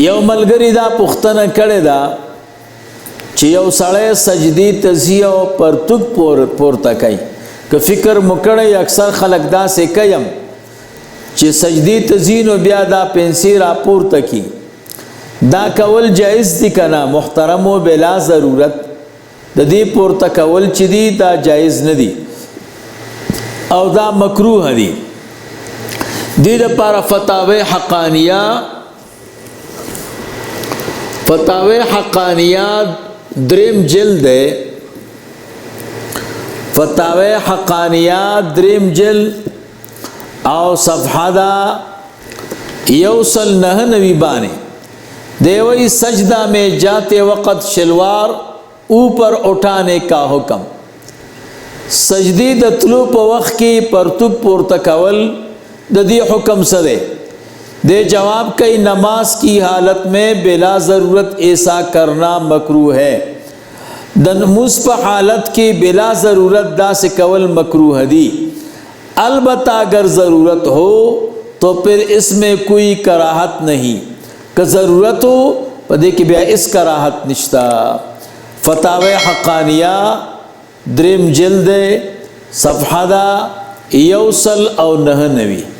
یو ملګری دا پوښتنه کړې ده چې یو سړی سجدي ته ځي او پرتوګ پورته کوي که فکر مو کړی اکثر خلک داسې کوي چې سجدي ته ځي نو بیا دا پنسي راپورته کي دا کول جایز دي که نه محترمو بلا ضرورت د دې پورته کول چې دي دا جایز نه دي او دا مکروه دي دې دپاره فتاوی حقانیه دریم جلد ہے فتاوی حقانیه دریم جلد او صفحہ دا 199 بانے دیوئی سجدہ میں جاتے وقت شلوار اوپر اٹھانے کا حکم سجدی د طلوع په وخت کې پرتوب پورته کول د دې حکم څه دی دے جواب کئی نماز کی حالت میں بلا ضرورت ایسا کرنا مکروہ ہے نماز پہ حالت کی بلا ضرورت دا سے کول مکروہ دی البتہ اگر ضرورت ہو تو پھر اس میں کوئی کراہت نہیں کہ ضرورت ہو پدے کہ بیا اس کراہت نشتا فتاوی حقانیہ دریم جلد صفحہ دا 199